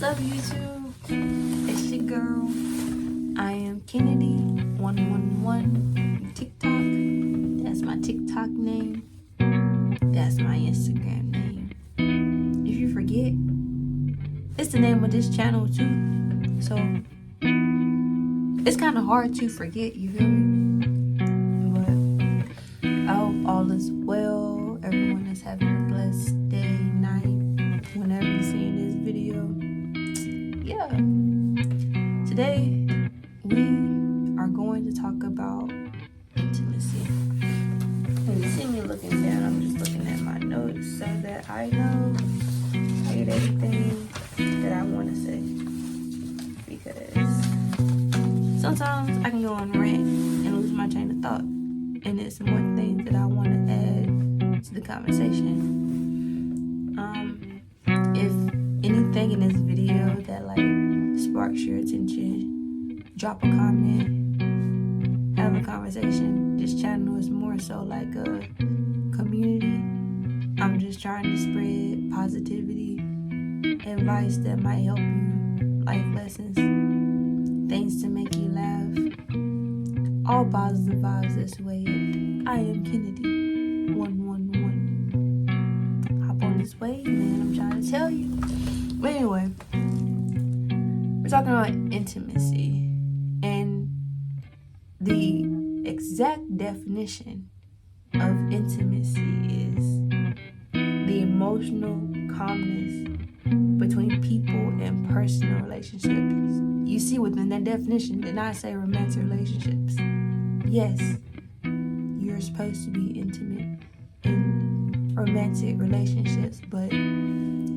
What's up, YouTube? It's your girl. I am Kennedy111 on TikTok. That's my TikTok name. That's my Instagram name. If you forget, it's the name of this channel too. So it's kind of hard to forget, you feel me? But I hope all is well. Everyone is having a blessed day, night, whenever you're seeing this video. Yeah. Today, we are going to talk about intimacy. And you see me looking down, I'm just looking at my notes so that I know I get everything that I want to say. Because sometimes I can go on rant and lose my chain of thought. And it's more things that I want to add to the conversation. If anything in this video that sparks your attention, drop a comment, have a conversation. This channel is more so like a community. I'm just trying to spread positivity, advice that might help you, life lessons, things to make you laugh, all positive vibes this way. I am Kennedy111. Hop on this wave, man, I'm trying to tell you. But anyway, we're talking about intimacy, and the exact definition of intimacy is the emotional calmness between people and personal relationships. You see, within that definition, did not say romantic relationships. Yes, you're supposed to be intimate in romantic relationships, but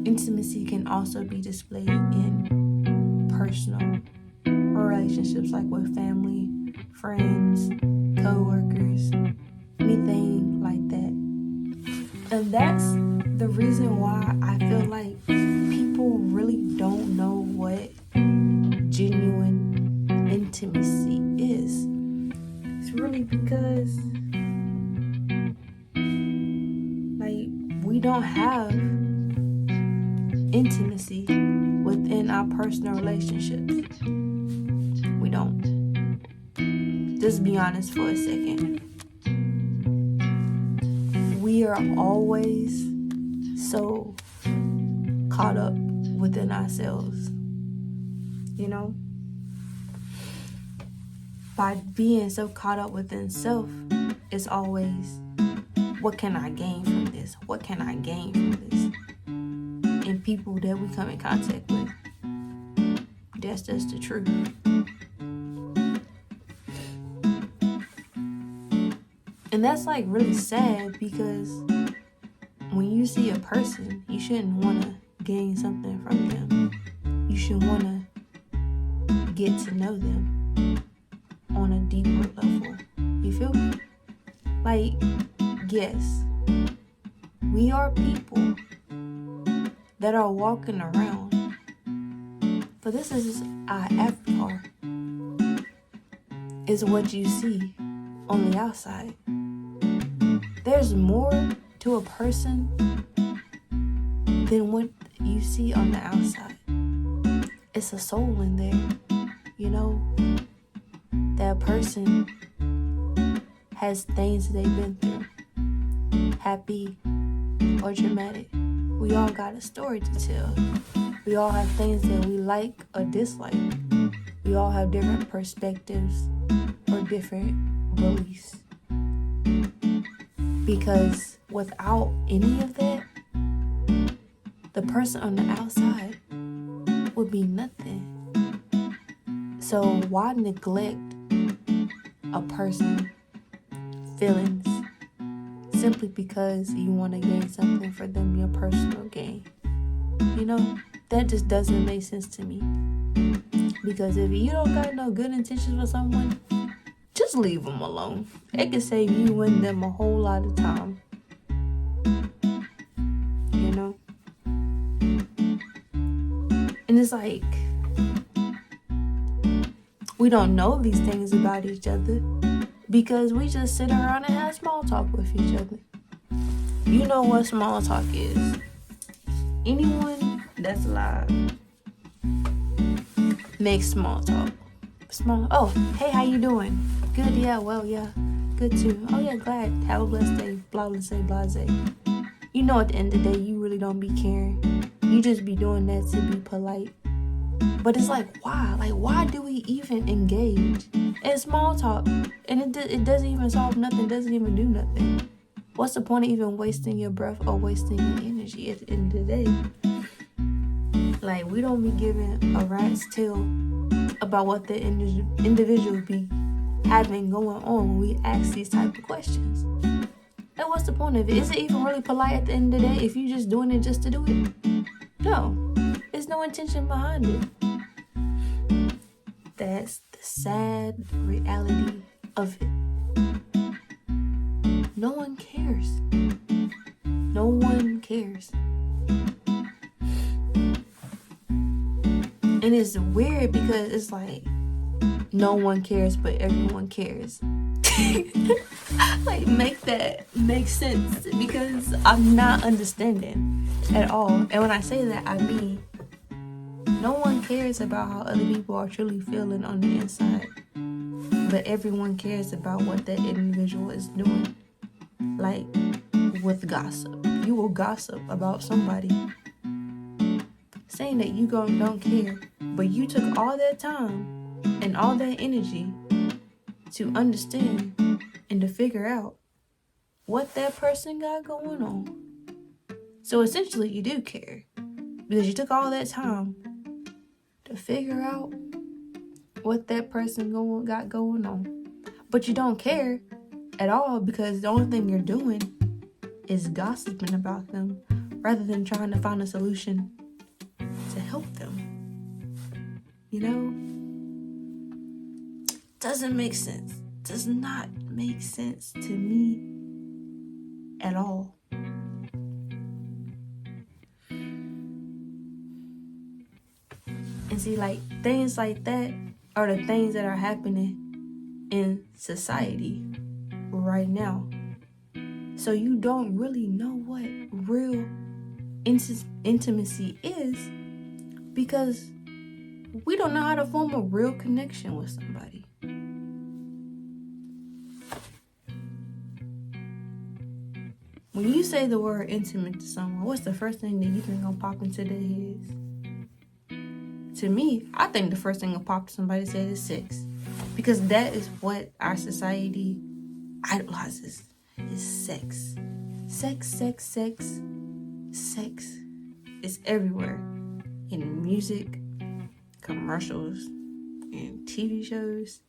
intimacy can also be displayed in personal relationships, like with family, friends, co-workers, anything like that. And that's the reason why I feel like people really don't know what genuine intimacy is. It's really because we don't have intimacy within our personal relationships. We don't. Just be honest for a second. We are always so caught up within ourselves, you know? By being so caught up within self, it's always, what can I gain from this? What can I gain from this? And people that we come in contact with, that's just the truth. And that's really sad, because when you see a person, you shouldn't want to gain something from them. You should want to get to know them on a deeper level. You feel me? Yes, we are people that are walking around, but this is our avatar. Is what you see on the outside. There's more to a person than what you see on the outside. It's a soul in there, you know. That person has things they've been through, happy or traumatic. We all got a story to tell. We all have things that we like or dislike. We all have different perspectives or different beliefs. Because without any of that, the person on the outside would be nothing. So why neglect a person's feelings simply because you want to gain something for them, your personal gain? You know, that just doesn't make sense to me. Because if you don't got no good intentions for someone, just leave them alone. It can save you and them a whole lot of time. You know? And it's we don't know these things about each other because we just sit around and have small talk with each other. You know what small talk is. Anyone that's alive make small talk. Oh, hey, how you doing? Good, yeah, well, yeah, good too. Oh yeah, glad. Have a blessed day. Blah, blah, say, blase. You know, at the end of the day, you really don't be caring. You just be doing that to be polite. But it's like, why? Like, why do we even engage in small talk? And it doesn't even solve nothing, doesn't even do nothing. What's the point of even wasting your breath or wasting your energy at the end of the day? Like, we don't be giving a rat's tail about what the individual be having going on when we ask these type of questions. And what's the point of it? Is it even really polite at the end of the day if you're just doing it just to do it? No. There's no intention behind it. That's the sad reality of it. No one cares. No one cares. And it's weird because it's like, no one cares, but everyone cares. Like, make that make sense, because I'm not understanding at all. And when I say that, I mean, no one cares about how other people are truly feeling on the inside, but everyone cares about what that individual is doing. Like, with gossip, you will gossip about somebody, saying that you don't care, but you took all that time and all that energy to understand and to figure out what that person got going on. So essentially, you do care, because you took all that time to figure out what that person got going on. But you don't care at all, because the only thing you're doing is gossiping about them rather than trying to find a solution to help them. You know? Doesn't make sense. Does not make sense to me at all. And see, like, things like that are the things that are happening in society right now. So you don't really know what real intimacy is, because we don't know how to form a real connection with somebody. When you say the word intimate to someone, what's the first thing that you think gonna pop into their heads? To me, I think the first thing gonna pop to somebody's head is sex. Because that is what our society idolizes, is sex. Sex, sex, sex, sex is everywhere. In music, commercials, and TV shows,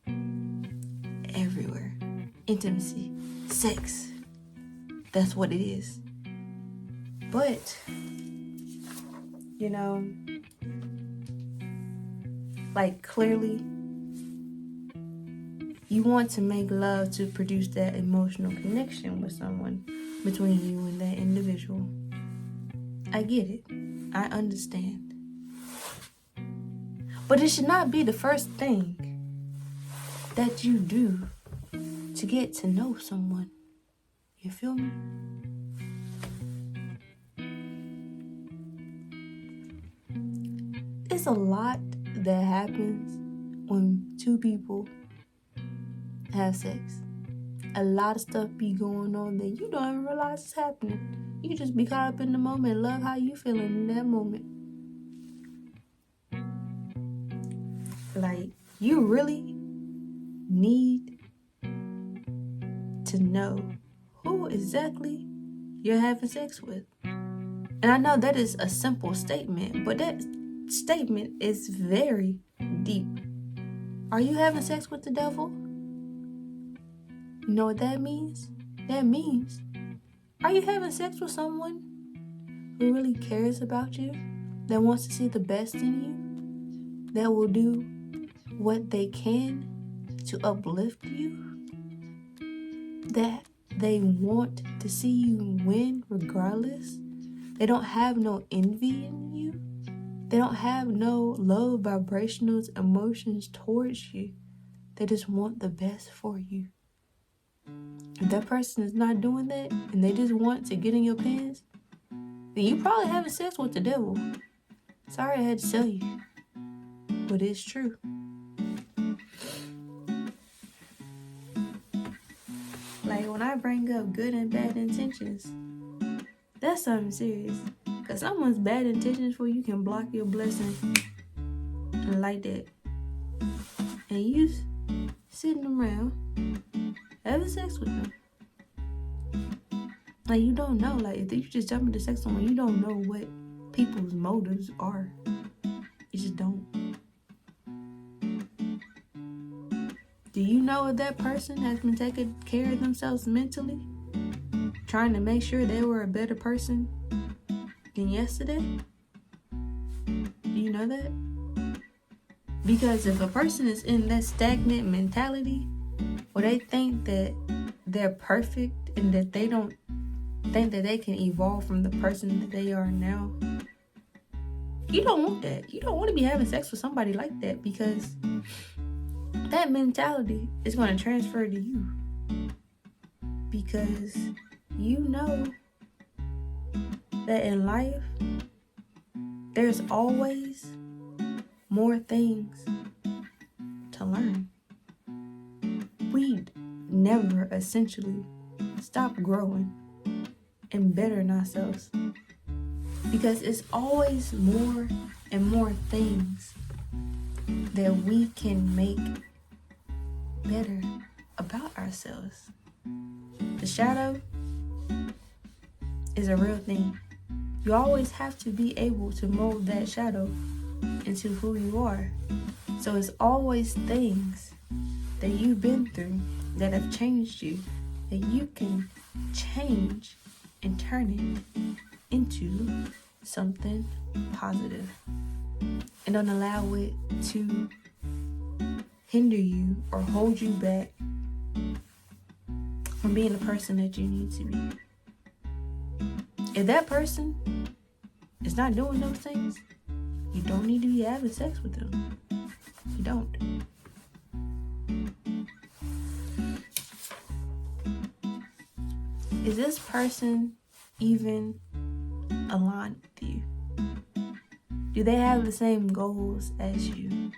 everywhere. Intimacy, sex, that's what it is. But, you know, like, clearly, you want to make love to produce that emotional connection with someone, between you and that individual. I get it. I understand. But it should not be the first thing that you do to get to know someone. You feel me? It's a lot that happens when two people have sex. A lot of stuff be going on that you don't even realize is happening. You just be caught up in the moment, love how you feeling in that moment. Like, you really need to know who exactly you're having sex with. And I know that is a simple statement, but that statement is very deep. Are you having sex with the devil? You know what that means? That means, are you having sex with someone who really cares about you, that wants to see the best in you, that will do what they can to uplift you, that they want to see you win regardless? They don't have no envy in you. They don't have no low vibrational emotions towards you. They just want the best for you. If that person is not doing that and they just want to get in your pants, then you probably having sex with the devil. Sorry I had to tell you. but it's true. Like, when I bring up good and bad intentions, that's something serious. Because someone's bad intentions for you can block your blessing like that. And you sitting around having sex with them. Like, you don't know. Like, if you just jump into sex with someone, you don't know what people's motives are. You just don't. Do you know if that person has been taking care of themselves mentally? Trying to make sure they were a better person than yesterday? Do you know that? Because if a person is in that stagnant mentality, where they think that they're perfect and that they don't think that they can evolve from the person that they are now, you don't want that. You don't want to be having sex with somebody like that, because that mentality is going to transfer to you. Because you know that in life, there's always more things to learn. We never essentially stop growing and bettering ourselves, because it's always more and more things that we can make better about ourselves. The shadow is a real thing. You always have to be able to mold that shadow into who you are. So it's always things that you've been through that have changed you, that you can change and turn it into something positive. And don't allow it to hinder you or hold you back from being the person that you need to be. If that person is not doing those things, you don't need to be having sex with them. You don't. Is this person even aligned with you? Do they have the same goals as you?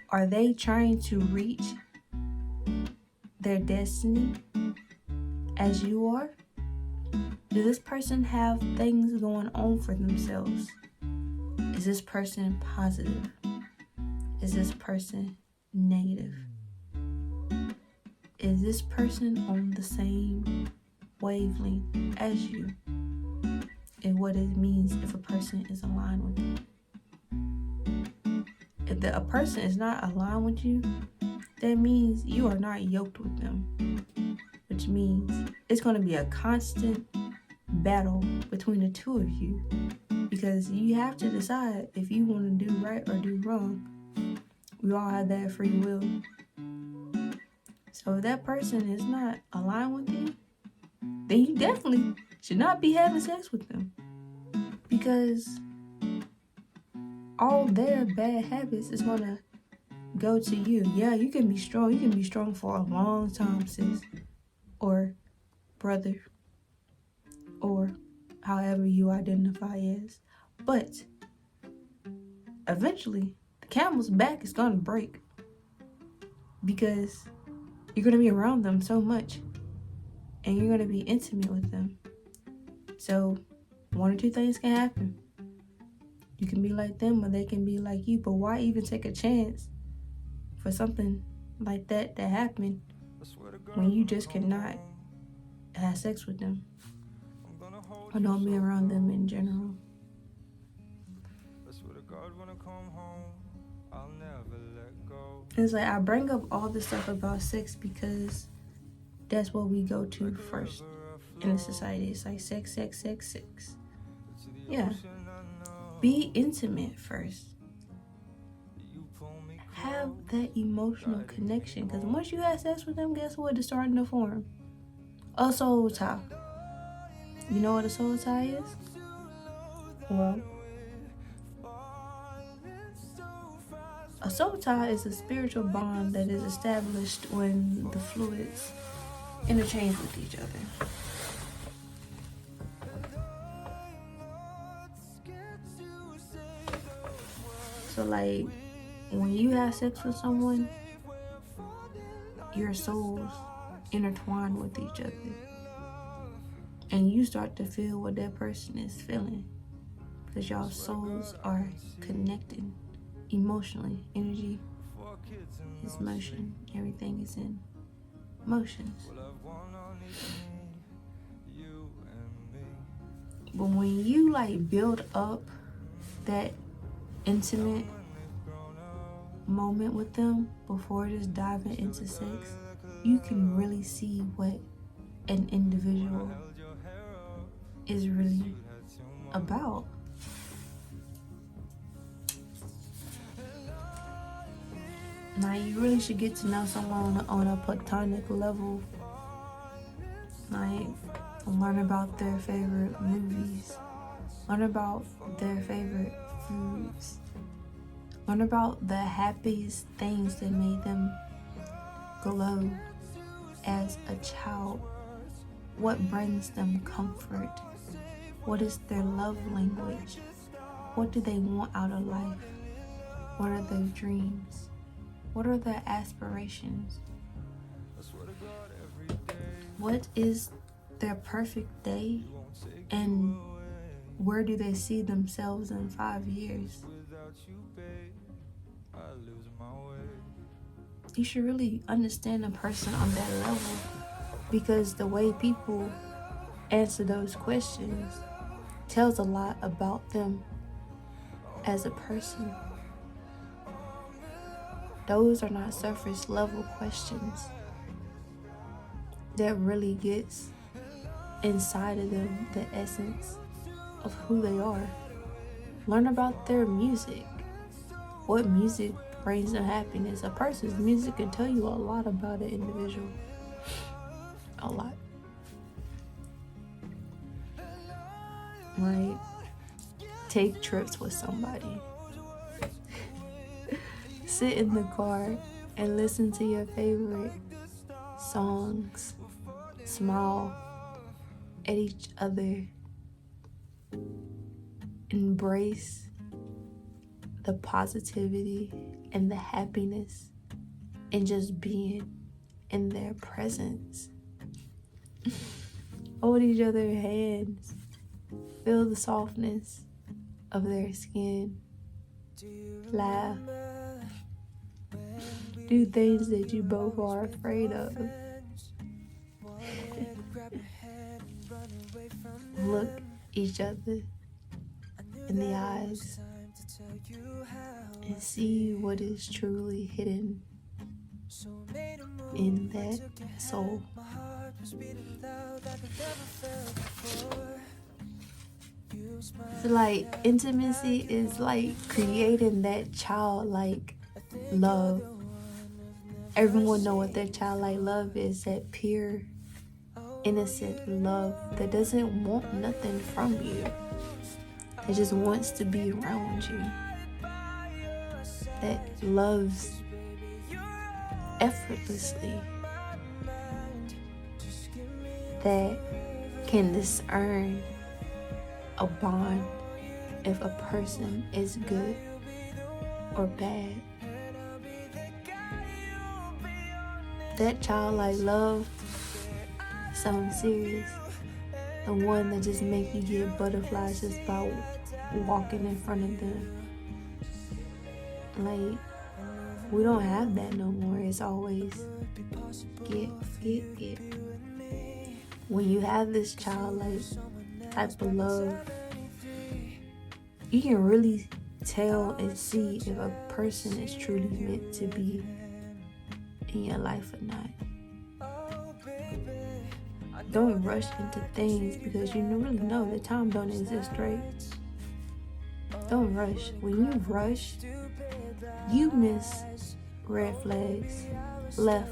Are they trying to reach their destiny as you are? Does this person have things going on for themselves? Is this person positive? Is this person negative? Is this person on the same wavelength as you? And what it means if a person is aligned with you. If a person is not aligned with you, that means you are not yoked with them. Which means it's going to be a constant battle between the two of you. Because you have to decide if you want to do right or do wrong. We all have that free will. So if that person is not aligned with you, then you definitely should not be having sex with them. Because all their bad habits is going to go to you. Yeah, you can be strong. You can be strong for a long time, sis. Or brother. Or however you identify as. But eventually, the camel's back is going to break. Because you're going to be around them so much. And you're going to be intimate with them. So, one or two things can happen. You can be like them or they can be like you. But why even take a chance for something like that to happen when you just cannot have sex with them? Or don't be around them in general. It's like I bring up all this stuff about sex because that's what we go to first in the society. It's like sex, sex, sex, sex. Yeah. Be intimate first. Have that emotional connection. Because once you have sex with them, guess what? It's starting to form a soul tie. You know what a soul tie is? Well, a soul tie is a spiritual bond that is established when the fluids interchange with each other. So like when you have sex with someone, your souls intertwine with each other. And you start to feel what that person is feeling. Because y'all souls are connected emotionally. Energy is motion. Everything is in motions. But when you like build up that intimate moment with them before just diving into sex, you can really see what an individual is really about. Now you really should get to know someone on a platonic level. Like, learn about their favorite movies. Learn about their favorite foods. Learn about the happiest things that made them glow as a child. What brings them comfort? What is their love language? What do they want out of life? What are their dreams? What are their aspirations? What is their perfect day? And where do they see themselves in 5 years? You should really understand a person on that level, because the way people answer those questions tells a lot about them as a person. Those are not surface level questions. That really gets inside of them the essence of who they are. Learn about their music. What music brings them happiness? A person's music can tell you a lot about an individual. A lot. Like, take trips with somebody. Sit in the car and listen to your favorite songs. Smile at each other. Embrace the positivity and the happiness and just being in their presence. Hold each other's hands. Feel the softness of their skin. Laugh. Do things that you both are afraid of. Look each other in the eyes and see what is truly hidden in that soul. So like, intimacy is like creating that childlike love. Everyone know what that childlike love is, that pure, innocent love that doesn't want nothing from you. It just wants to be around you. That loves effortlessly. That can discern a bond if a person is good or bad. That childlike love sounds serious. The one that just make you get butterflies just by walking in front of them. Like, we don't have that no more. It's always get. When you have this childlike type of love, you can really tell and see if a person is truly meant to be in your life or not. Don't rush into things because you really know that time don't exist, right? Don't rush. When you rush, you miss red flags left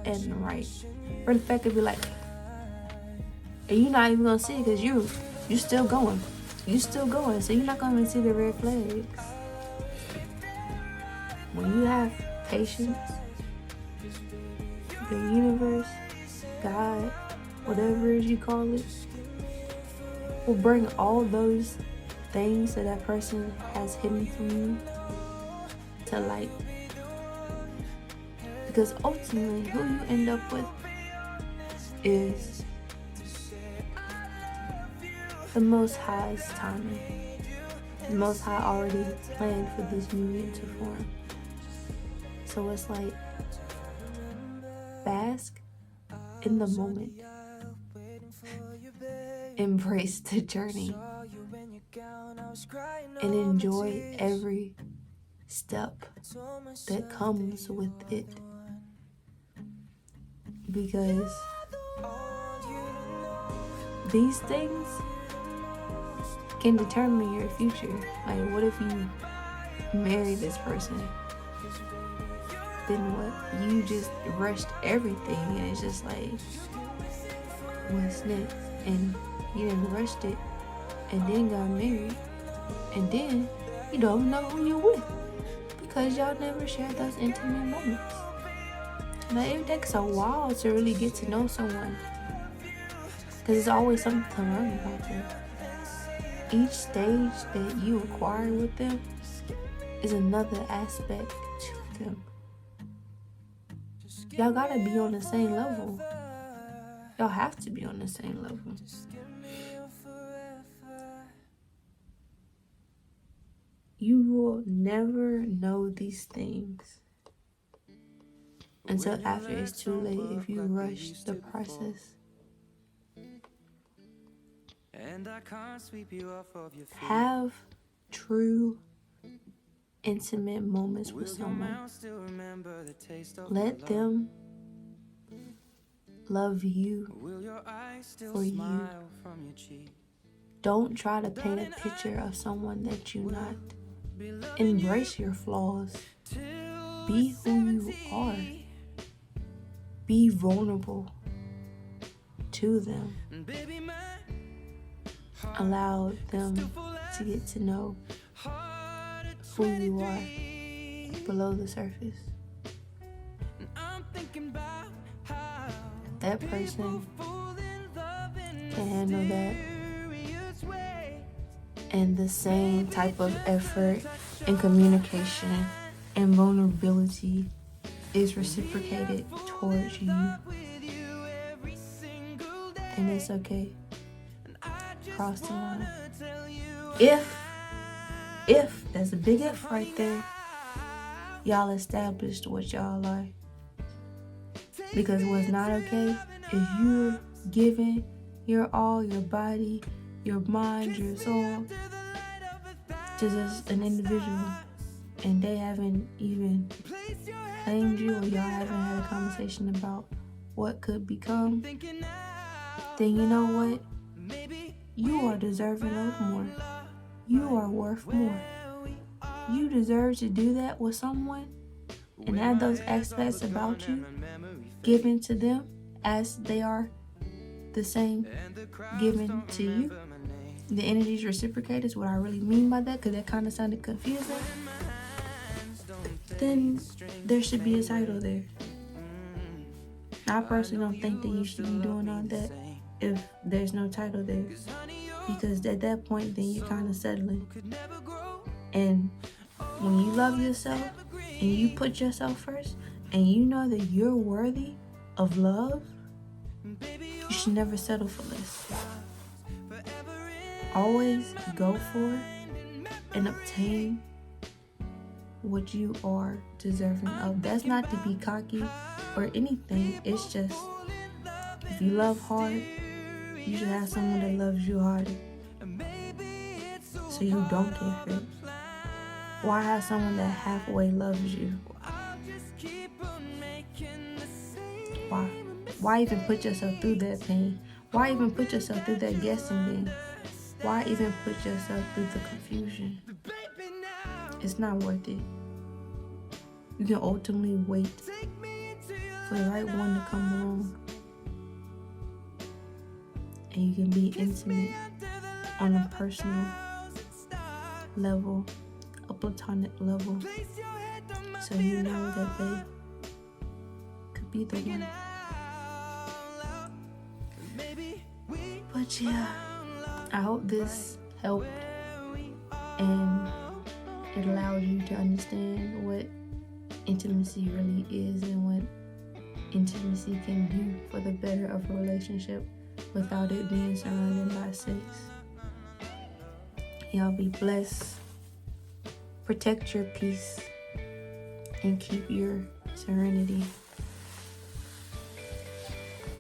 and right. For the fact of be like, and you're not even gonna see it because you still going. You still going, so you're not gonna see the red flags. When you have patience, the universe, God, whatever it is you call it, will bring all those things that person has hidden from you to like, because ultimately who you end up with is the Most High's timing. The Most High already planned for this union to form. So it's like, bask in the moment. Embrace the journey. And enjoy every step that comes with it. Because these things can determine your future. Like, what if you marry this person? Then what? You just rushed everything, and it's just like, what's next? And you done rushed it, and then got married, and then you don't know who you're with because y'all never shared those intimate moments. Now, it takes a while to really get to know someone, because there's always something to learn about them. Each stage that you acquire with them is another aspect to them. Y'all gotta be on the same level. Y'all have to be on the same level. You will never know these things until after it's too late if you rush the process. Have true intimate moments with someone. Let them love you for you. Don't try to paint a picture of someone that you're not. Embrace your flaws. Be who you are. Be vulnerable to them. Allow them to get to know who you are below the surface. If that person can handle that, and the same type of effort and communication and vulnerability is reciprocated towards you, and it's okay. Cross the line. If there's a big if right there, y'all established what y'all are. Because what's not okay is you're giving your all, your body, your mind, your soul to just an individual, and they haven't even claimed you, or y'all haven't had a conversation about what could become, then you know what? You are deserving of more. You are worth more. You deserve to do that with someone and have those aspects about you given to them as they are the same given to you. The energies reciprocate is what I really mean by that, because that kind of sounded confusing. Then there should be a title there. I personally don't think that you should be doing all that if there's no title there, because at that point then you're kind of settling. And when you love yourself and you put yourself first and you know that you're worthy of love, you should never settle for less. Always go for and obtain what you are deserving of. That's not to be cocky or anything. It's just, if you love hard, you should have someone that loves you harder, so you don't get hurt. Why have someone that halfway loves you? Why even put yourself through that pain? Why even put yourself through that guessing game? Why even put yourself through the confusion? It's not worth it. You can ultimately wait for the right one to come along, and you can be intimate on a personal level, a platonic level, so you know that they could be the one. But yeah, I hope this helped and it allows you to understand what intimacy really is and what intimacy can do for the better of a relationship without it being surrounded by sex. Y'all be blessed. Protect your peace and keep your serenity.